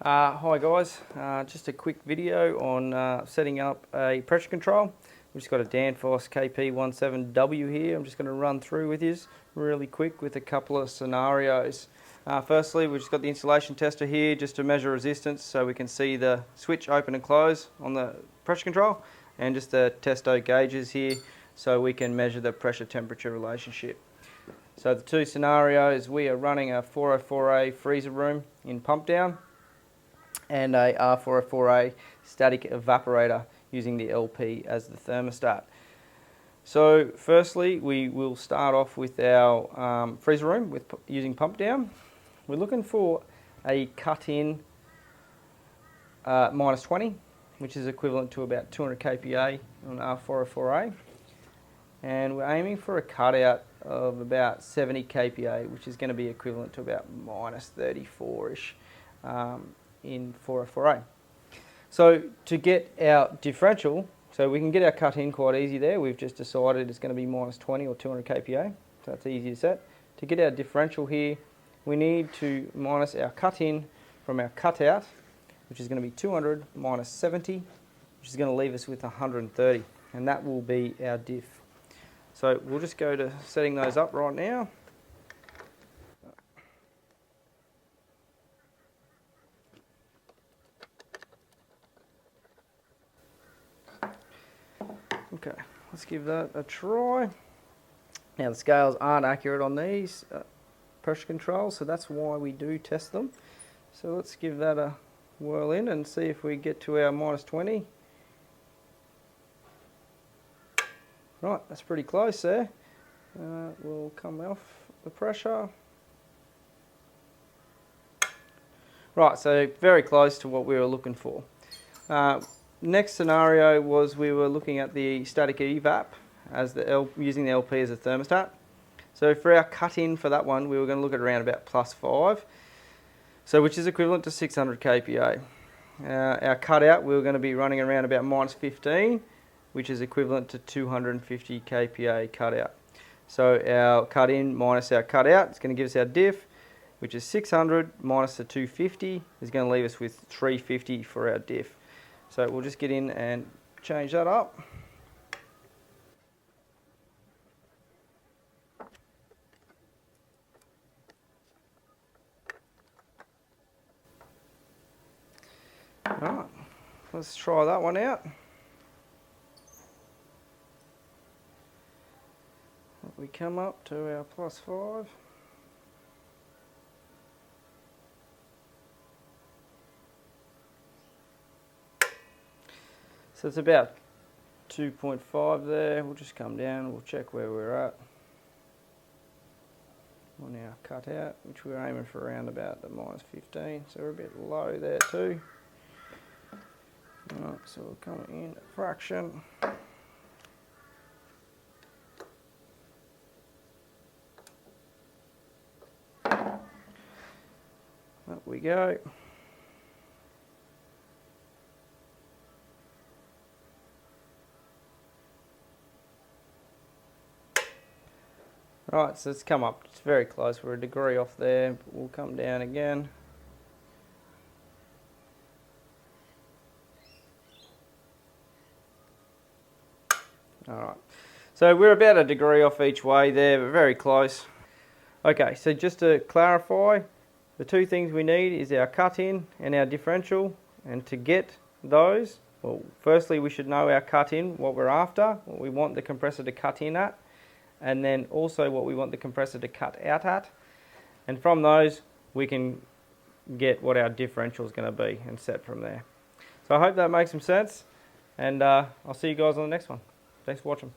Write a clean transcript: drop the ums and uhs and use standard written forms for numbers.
Hi guys, just a quick video on setting up a pressure control. We've just got a Danfoss KP17W here. I'm just going to run through with you really quick with a couple of scenarios. Firstly, we've just got the insulation tester here just to measure resistance so we can see the switch open and close on the pressure control, and just the testo gauges here so we can measure the pressure temperature relationship. So the two scenarios, we are running a 404A freezer room in pump down and a R404A static evaporator using the LP as the thermostat. So firstly, we will start off with our freezer room using pump down. We're looking for a cut-in minus 20, which is equivalent to about 200 kPa on R404A. And we're aiming for a cutout of about 70 kPa, which is going to be equivalent to about minus 34-ish in 404A. So to get our differential, so we can get our cut in quite easy there. We've just decided it's going to be minus 20 or 200 kPa, so that's easy to set. To get our differential here, we need to minus our cut in from our cutout, which is going to be 200 minus 70, which is going to leave us with 130, and that will be our diff. So we'll just go to setting those up right now. Okay, let's give that a try. Now the scales aren't accurate on these pressure controls, so that's why we do test them. So let's give that a whirl in and see if we get to our minus 20. Right, that's pretty close there. We'll come off the pressure. Right, so very close to what we were looking for. Next scenario was we were looking at the static evap as using the LP as a thermostat. So for our cut-in for that one, we were going to look at around about plus 5, so which is equivalent to 600 kPa. Our cutout, we were going to be running around about minus 15, which is equivalent to 250 kPa cutout. So our cut-in minus our cutout is going to give us our diff, which is 600 minus the 250 is going to leave us with 350 for our diff. So we'll just get in and change that up. Alright, let's try that one out. We come up to our plus 5. So it's about 2.5 there. We'll just come down, we'll check where we're at on our cutout, which we're aiming for around about the minus 15. So we're a bit low there too. Alright, so we'll come in a fraction. Up we go. Right, so it's come up, it's very close, we're a degree off there, but we'll come down again. Alright, so we're about a degree off each way there, but very close. Okay, so just to clarify, the two things we need is our cut-in and our differential, and to get those, well, firstly we should know our cut-in, what we're after, what we want the compressor to cut in at, and then also what we want the compressor to cut out at, and from those we can get what our differential is going to be and set from there. So I hope that makes some sense, and I'll see you guys on the next one. Thanks for watching.